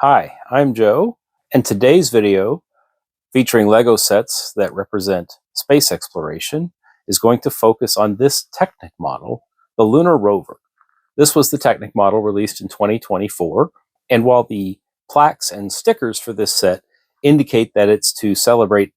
Hi, I'm Joe, and today's video, featuring LEGO sets that represent space exploration, is going to focus on this Technic model, the Lunar Rover. This was the Technic model released in 2024, and while the plaques and stickers for this set indicate that it's to celebrate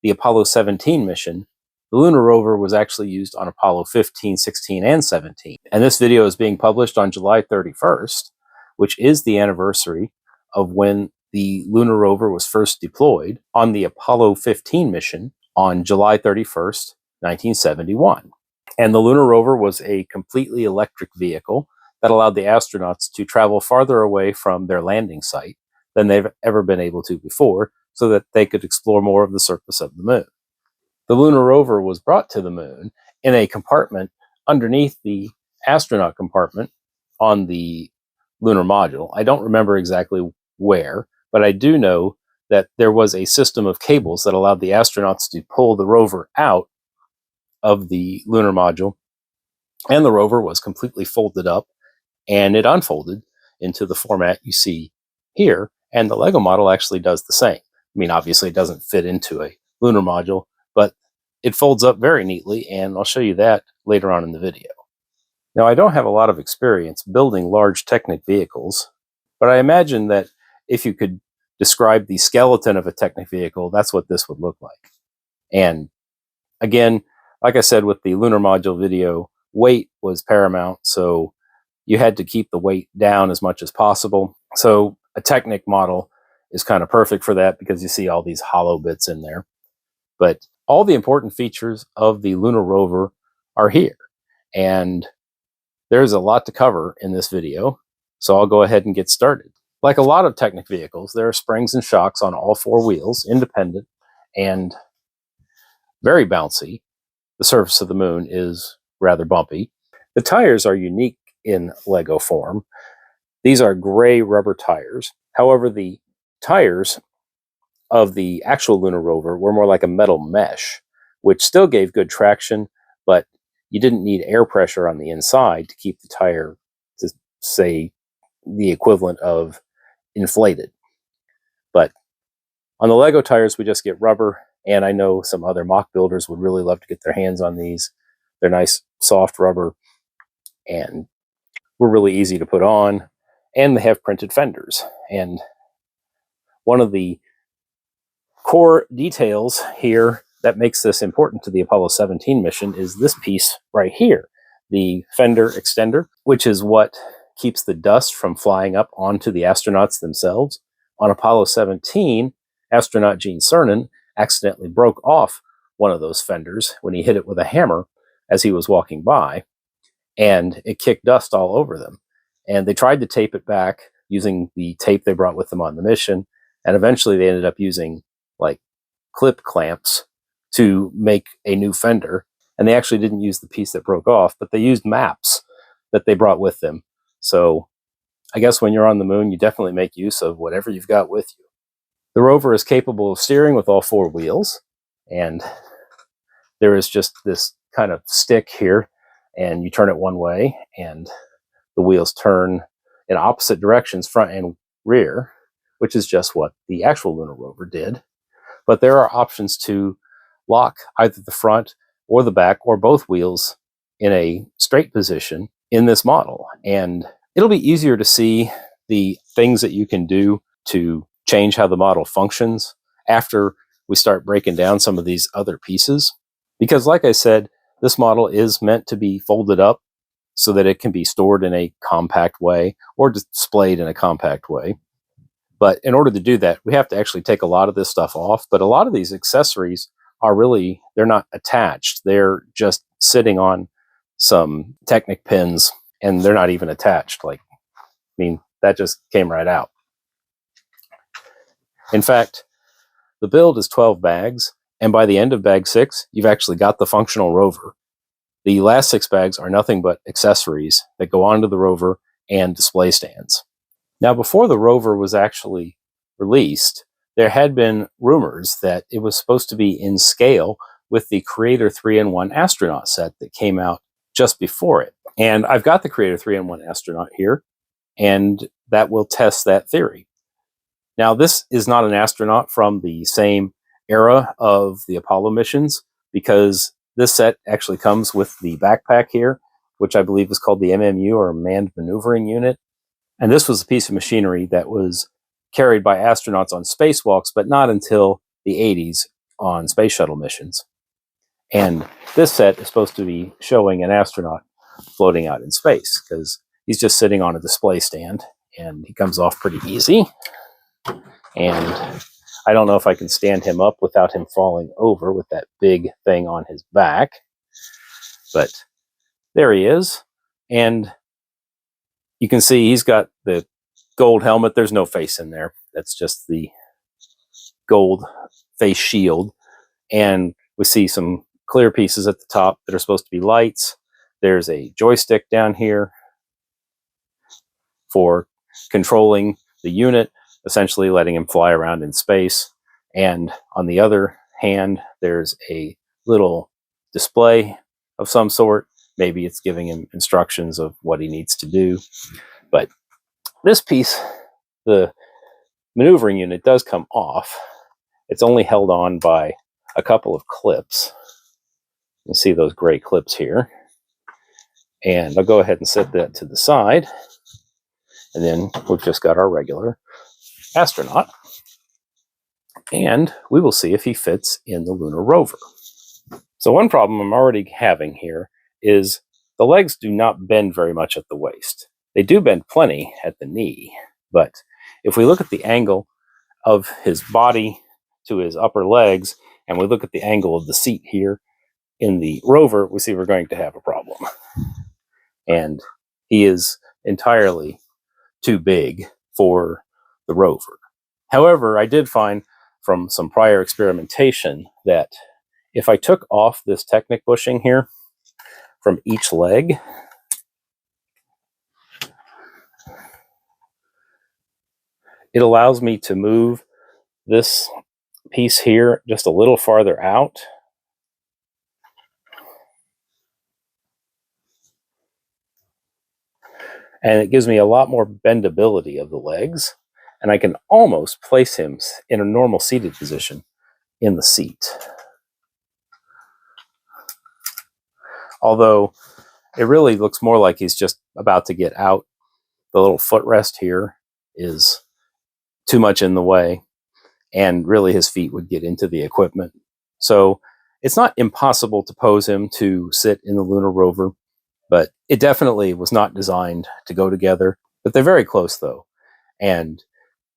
the Apollo 17 mission, the Lunar Rover was actually used on Apollo 15, 16, and 17. And this video is being published on July 31st, which is the anniversary of when the Lunar Rover was first deployed on the Apollo 15 mission on July 31st, 1971. And the Lunar Rover was a completely electric vehicle that allowed the astronauts to travel farther away from their landing site than they've ever been able to before, so that they could explore more of the surface of the moon. The Lunar Rover was brought to the moon in a compartment underneath the astronaut compartment on the lunar module. I don't remember exactly where, but I do know that there was a system of cables that allowed the astronauts to pull the rover out of the lunar module, and the rover was completely folded up, and it unfolded into the format you see here, and the LEGO model actually does the same. I mean, obviously it doesn't fit into a lunar module, but it folds up very neatly, and I'll show you that later on in the video. Now, I don't have a lot of experience building large Technic vehicles, but I imagine that if you could describe the skeleton of a Technic vehicle, that's what this would look like. And again, like I said with the lunar module video, weight was paramount, so you had to keep the weight down as much as possible. So a Technic model is kind of perfect for that because you see all these hollow bits in there. But all the important features of the Lunar Rover are here. And there's a lot to cover in this video, so I'll go ahead and get started. Like a lot of Technic vehicles, there are springs and shocks on all four wheels, independent and very bouncy. The surface of the moon is rather bumpy. The tires are unique in LEGO form. These are gray rubber tires. However, the tires of the actual Lunar Rover were more like a metal mesh, which still gave good traction, but you didn't need air pressure on the inside to keep the tire to, say, the equivalent of inflated. But on the LEGO tires, we just get rubber, and I know some other mock builders would really love to get their hands on these. They're nice, soft rubber, and were really easy to put on, and they have printed fenders. And one of the core details here that makes this important to the Apollo 17 mission is this piece right here, the fender extender, which is what keeps the dust from flying up onto the astronauts themselves. On Apollo 17, astronaut Gene Cernan accidentally broke off one of those fenders when he hit it with a hammer as he was walking by, and it kicked dust all over them. And they tried to tape it back using the tape they brought with them on the mission, and eventually they ended up using like clip clamps to make a new fender. And they actually didn't use the piece that broke off, but they used maps that they brought with them. So I guess when you're on the moon, you definitely make use of whatever you've got with you. The rover is capable of steering with all four wheels, and there is just this kind of stick here, and you turn it one way, and the wheels turn in opposite directions, front and rear, which is just what the actual Lunar Rover did. But there are options to lock either the front or the back or both wheels in a straight position in this model. And it'll be easier to see the things that you can do to change how the model functions after we start breaking down some of these other pieces. Because like I said, this model is meant to be folded up so that it can be stored in a compact way or displayed in a compact way. But in order to do that, we have to actually take a lot of this stuff off. But a lot of these accessories are really, they're not attached. They're just sitting on some Technic pins, and they're not even attached. Like, I mean, that just came right out. In fact, the build is 12 bags, and by the end of bag 6, you've actually got the functional rover. The last 6 bags are nothing but accessories that go onto the rover and display stands. Now, before the rover was actually released, there had been rumors that it was supposed to be in scale with the Creator 3-in-1 astronaut set that came out just before it. And I've got the Creator 3-in-1 astronaut here, and that will test that theory. Now, this is not an astronaut from the same era of the Apollo missions, because this set actually comes with the backpack here, which I believe is called the MMU, or Manned Maneuvering Unit. And this was a piece of machinery that was carried by astronauts on spacewalks, but not until the 80s on space shuttle missions. And this set is supposed to be showing an astronaut floating out in space, because he's just sitting on a display stand and he comes off pretty easy. And I don't know if I can stand him up without him falling over with that big thing on his back. But there he is. And you can see he's got the gold helmet. There's no face in there. That's just the gold face shield. And we see some clear pieces at the top that are supposed to be lights. There's a joystick down here for controlling the unit, essentially letting him fly around in space. And on the other hand, there's a little display of some sort. Maybe it's giving him instructions of what he needs to do. But this piece, the maneuvering unit, does come off. It's only held on by a couple of clips. You see those gray clips here. And I'll go ahead and set that to the side. And then we've just got our regular astronaut. And we will see if he fits in the lunar rover. So one problem I'm already having here is the legs do not bend very much at the waist. They do bend plenty at the knee. But if we look at the angle of his body to his upper legs, and we look at the angle of the seat here in the rover, we see we're going to have a problem. And he is entirely too big for the rover. However, I did find from some prior experimentation that if I took off this Technic bushing here from each leg, it allows me to move this piece here just a little farther out. And it gives me a lot more bendability of the legs, and I can almost place him in a normal seated position in the seat. Although it really looks more like he's just about to get out. The little footrest here is too much in the way, and really his feet would get into the equipment. So it's not impossible to pose him to sit in the lunar rover, but it definitely was not designed to go together. But they're very close, though, and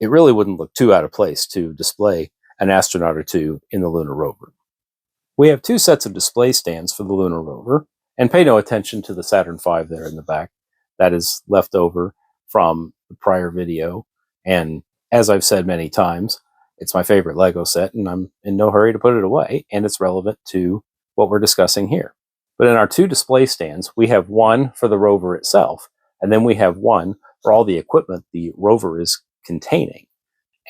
it really wouldn't look too out of place to display an astronaut or two in the lunar rover. We have two sets of display stands for the lunar rover, and pay no attention to the Saturn V there in the back. That is left over from the prior video, and as I've said many times, it's my favorite LEGO set, and I'm in no hurry to put it away, and it's relevant to what we're discussing here. But in our two display stands, we have one for the rover itself, and then we have one for all the equipment the rover is containing.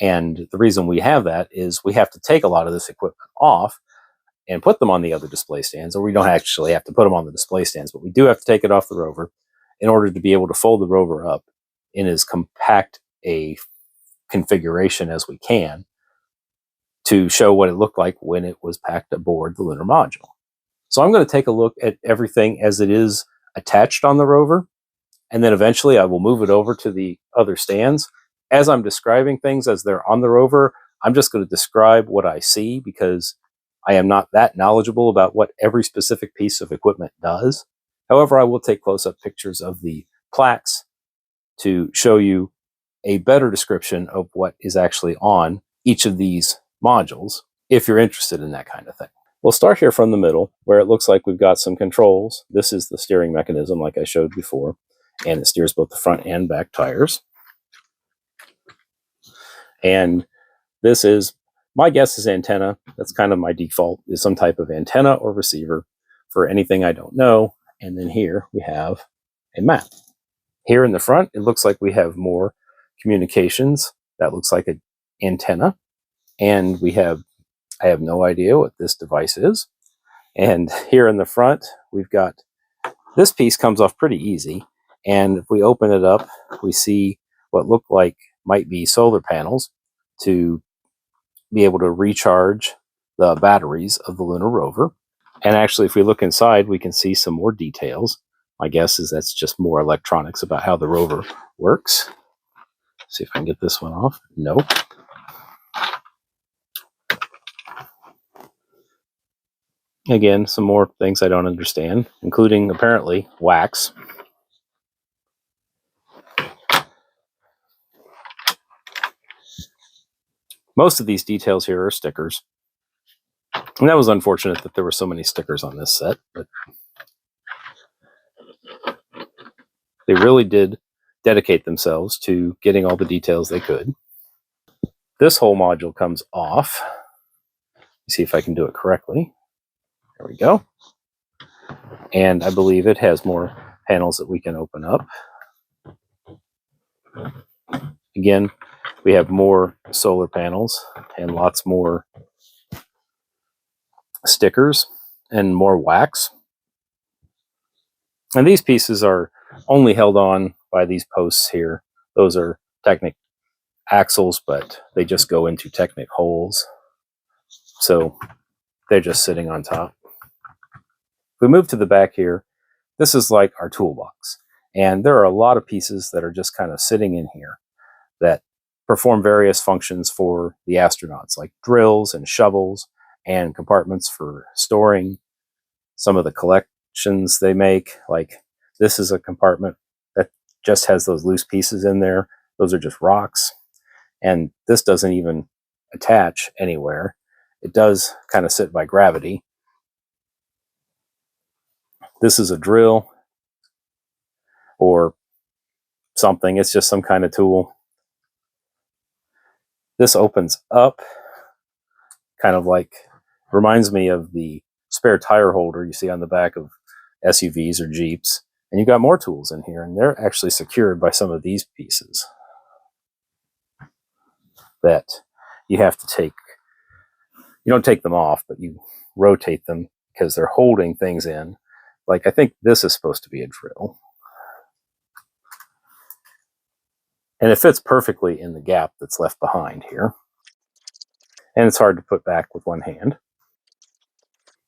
And the reason we have that is we have to take a lot of this equipment off and put them on the other display stands, or we don't actually have to put them on the display stands, but we do have to take it off the rover in order to be able to fold the rover up in as compact a configuration as we can to show what it looked like when it was packed aboard the lunar module. So I'm going to take a look at everything as it is attached on the rover, and then eventually I will move it over to the other stands. As I'm describing things as they're on the rover, I'm just going to describe what I see, because I am not that knowledgeable about what every specific piece of equipment does. However, I will take close-up pictures of the plaques to show you a better description of what is actually on each of these modules, if you're interested in that kind of thing. We'll start here from the middle, where it looks like we've got some controls. This is the steering mechanism, like I showed before, and it steers both the front and back tires. And this is, my guess is antenna. That's kind of my default, is some type of antenna or receiver for anything I don't know. And then here we have a map. Here in the front, it looks like we have more communications. That looks like an antenna. And I have no idea what this device is. And here in the front, we've got, this piece comes off pretty easy. And if we open it up, we see what look like might be solar panels. to be able to recharge the batteries of the lunar rover. And actually, if we look inside, we can see some more details. My guess is that's just more electronics about how the rover works. See if I can get this one off. Nope. Again, some more things I don't understand, including apparently wax. Most of these details here are stickers. And that was unfortunate that there were so many stickers on this set, but they really did dedicate themselves to getting all the details they could. This whole module comes off. See if I can do it correctly. There we go. And I believe it has more panels that we can open up. Again, we have more solar panels and lots more stickers and more wax. And these pieces are only held on by these posts here. Those are Technic axles, but they just go into Technic holes. So they're just sitting on top. If we move to the back here, this is like our toolbox. And there are a lot of pieces that are just kind of sitting in here that perform various functions for the astronauts, like drills and shovels and compartments for storing some of the collections they make. Like this is a compartment that just has those loose pieces in there. Those are just rocks. And this doesn't even attach anywhere. It does kind of sit by gravity. This is a drill or something. It's just some kind of tool. This opens up, kind of like, reminds me of the spare tire holder you see on the back of SUVs or Jeeps. And you've got more tools in here, and they're actually secured by some of these pieces that you have to take. You don't take them off, but you rotate them because they're holding things in. Like, I think this is supposed to be a drill. And it fits perfectly in the gap that's left behind here. And it's hard to put back with one hand.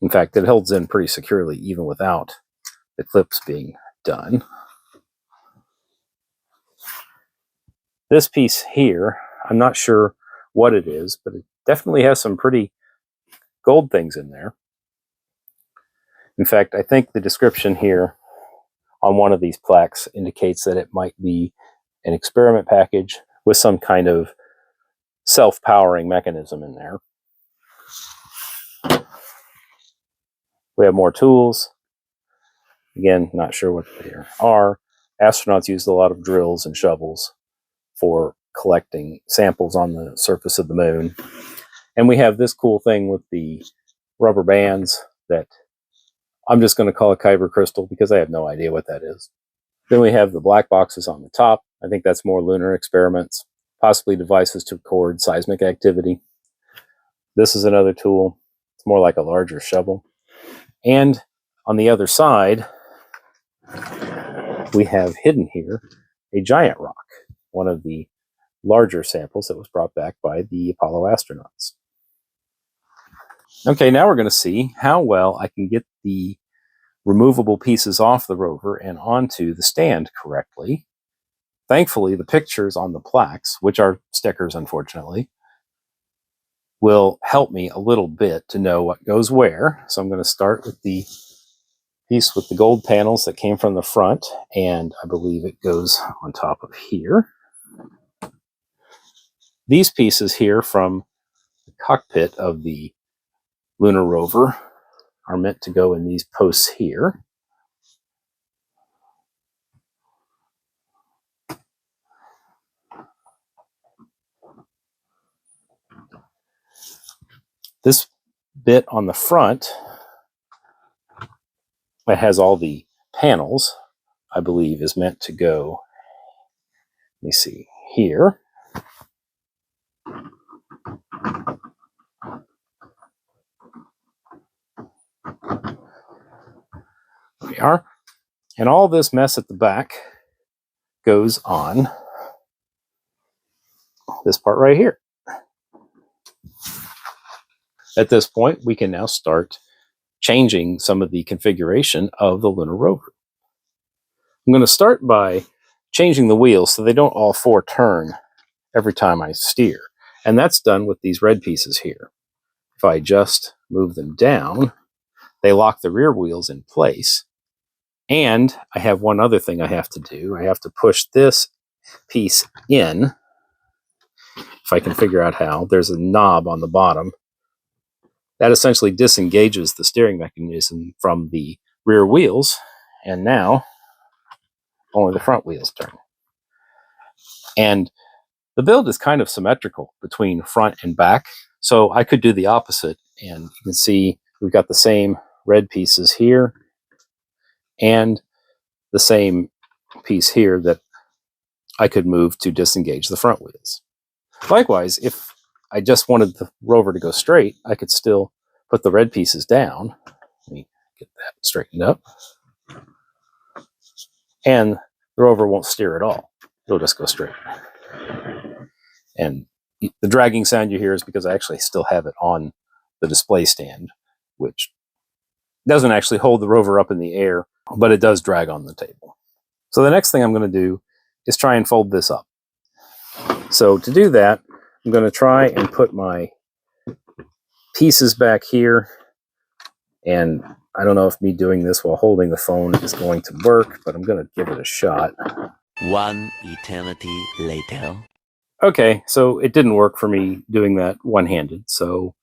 In fact, it holds in pretty securely even without the clips being done. This piece here, I'm not sure what it is, but it definitely has some pretty gold things in there. In fact, I think the description here on one of these plaques indicates that it might be an experiment package with some kind of self-powering mechanism in there. We have more tools. Again, not sure what they are. Astronauts used a lot of drills and shovels for collecting samples on the surface of the moon. And we have this cool thing with the rubber bands that I'm just going to call a Kyber crystal because I have no idea what that is. Then we have the black boxes on the top. I think that's more lunar experiments, possibly devices to record seismic activity. This is another tool. It's more like a larger shovel. And on the other side, we have hidden here a giant rock, one of the larger samples that was brought back by the Apollo astronauts. Okay, now we're going to see how well I can get the removable pieces off the rover and onto the stand correctly. Thankfully, the pictures on the plaques, which are stickers unfortunately, will help me a little bit to know what goes where. So I'm going to start with the piece with the gold panels that came from the front, and I believe it goes on top of here. These pieces here from the cockpit of the lunar rover are meant to go in these posts here. This bit on the front that has all the panels, I believe, is meant to go, let me see, here. There we are. And all this mess at the back goes on this part right here. At this point, we can now start changing some of the configuration of the lunar rover. I'm going to start by changing the wheels so they don't all four turn every time I steer. And that's done with these red pieces here. If I just move them down, they lock the rear wheels in place. And I have one other thing I have to do. I have to push this piece in. If I can figure out how, there's a knob on the bottom. That essentially disengages the steering mechanism from the rear wheels. And now only the front wheels turn. And the build is kind of symmetrical between front and back. So I could do the opposite. And you can see we've got the same red pieces here and the same piece here that I could move to disengage the front wheels. Likewise, if I just wanted the rover to go straight, I could still put the red pieces down. Let me get that straightened up. And the rover won't steer at all. It'll just go straight. And the dragging sound you hear is because I actually still have it on the display stand, which doesn't actually hold the rover up in the air, but it does drag on the table. So the next thing I'm going to do is try and fold this up. So to do that, I'm going to try and put my pieces back here. And I don't know if me doing this while holding the phone is going to work, but I'm going to give it a shot. One eternity later. Okay, so it didn't work for me doing that one-handed. So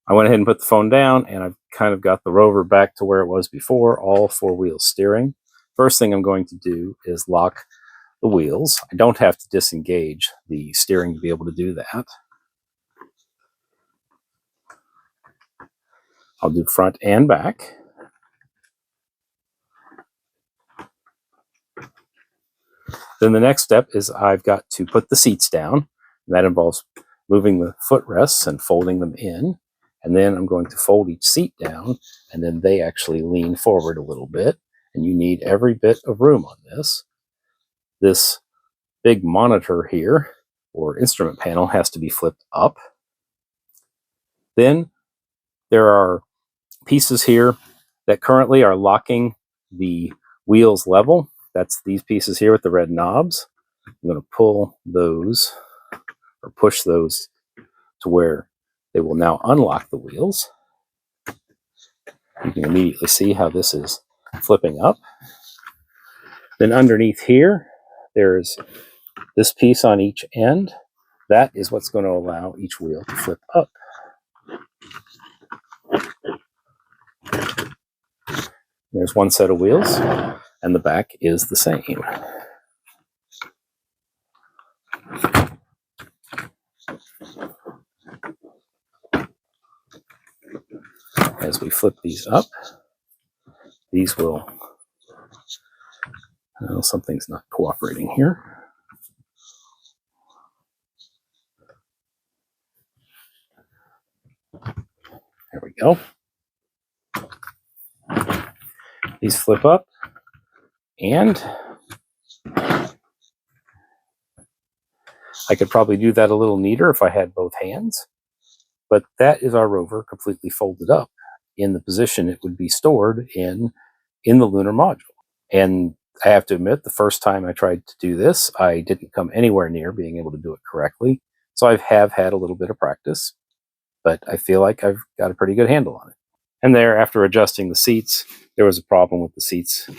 I went ahead and put the phone down, and I've kind of got the rover back to where it was before, all four wheels steering. First thing I'm going to do is lock the wheels. I don't have to disengage the steering to be able to do that. I'll do front and back. Then the next step is I've got to put the seats down. And that involves moving the footrests and folding them in. And then I'm going to fold each seat down, and then they actually lean forward a little bit. And you need every bit of room on this. This big monitor here, or instrument panel, has to be flipped up. Then there are pieces here that currently are locking the wheels level. That's these pieces here with the red knobs. I'm going to pull those or push those to where they will now unlock the wheels. You can immediately see how this is flipping up. Then underneath here, there's this piece on each end. That is what's going to allow each wheel to flip up. There's one set of wheels, and the back is the same. As we flip these up, these will... Well, something's not cooperating here. There we go. These flip up, and I could probably do that a little neater if I had both hands, but that is our rover completely folded up in the position it would be stored in the lunar module. And I have to admit, the first time I tried to do this, I didn't come anywhere near being able to do it correctly. So I have had a little bit of practice, but I feel like I've got a pretty good handle on it. And there, after adjusting the seats, there was a problem with the seats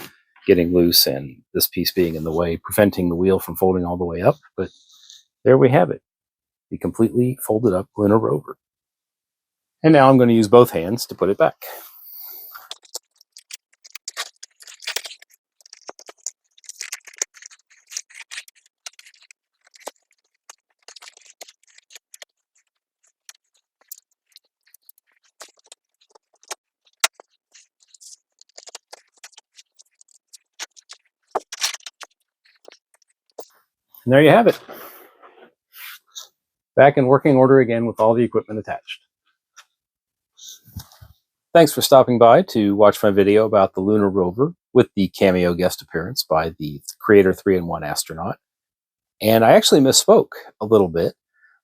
getting loose and this piece being in the way, preventing the wheel from folding all the way up. But there we have it, the completely folded up lunar rover. And now I'm going to use both hands to put it back. And there you have it. Back in working order again with all the equipment attached. Thanks for stopping by to watch my video about the lunar rover with the cameo guest appearance by the Creator 3-in-1 astronaut. And I actually misspoke a little bit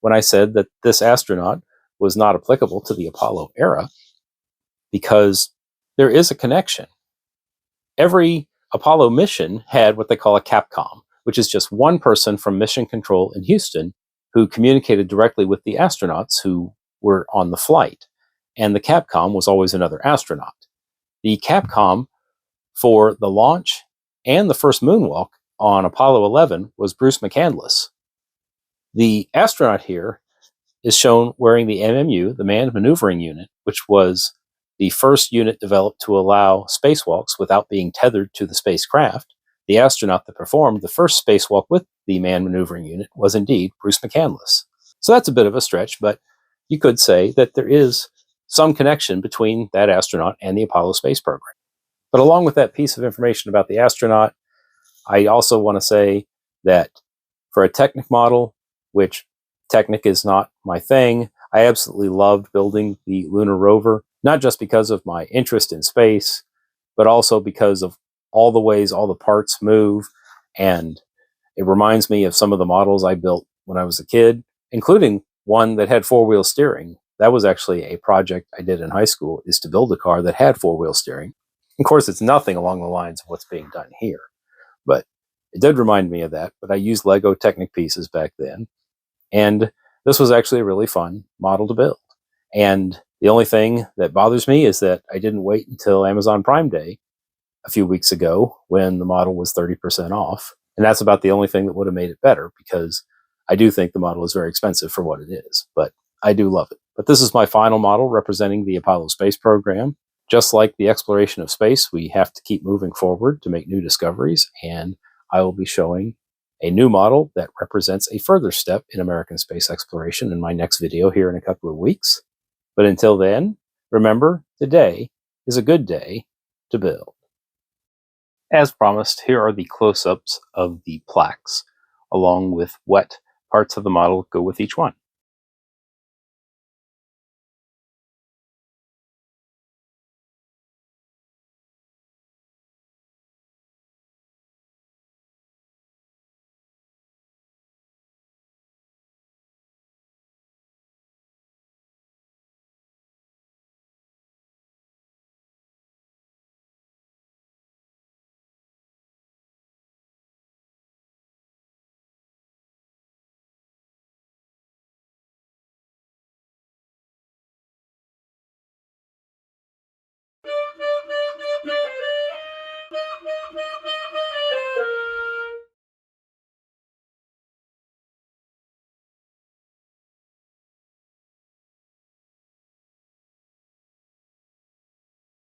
when I said that this astronaut was not applicable to the Apollo era because there is a connection. Every Apollo mission had what they call a Capcom, which is just one person from Mission Control in Houston who communicated directly with the astronauts who were on the flight. And the Capcom was always another astronaut. The Capcom for the launch and the first moonwalk on Apollo 11 was Bruce McCandless. The astronaut here is shown wearing the MMU, the Manned Maneuvering Unit, which was the first unit developed to allow spacewalks without being tethered to the spacecraft. The astronaut that performed the first spacewalk with the Manned Maneuvering Unit was indeed Bruce McCandless. So that's a bit of a stretch, but you could say that there is some connection between that astronaut and the Apollo space program. But along with that piece of information about the astronaut, I also want to say that for a Technic model, which Technic is not my thing, I absolutely loved building the Lunar Rover, not just because of my interest in space, but also because of all the ways all the parts move. And it reminds me of some of the models I built when I was a kid, including one that had four-wheel steering. That was actually a project I did in high school, is to build a car that had four-wheel steering. Of course, it's nothing along the lines of what's being done here, but it did remind me of that. But I used Lego Technic pieces back then, and this was actually a really fun model to build. And the only thing that bothers me is that I didn't wait until Amazon Prime Day a few weeks ago when the model was 30% off. And that's about the only thing that would have made it better, because I do think the model is very expensive for what it is, but I do love it. But this is my final model representing the Apollo space program. Just like the exploration of space, we have to keep moving forward to make new discoveries, and I will be showing a new model that represents a further step in American space exploration in my next video here in a couple of weeks. But until then, remember, today is a good day to build. As promised, here are the close-ups of the plaques, along with what parts of the model go with each one.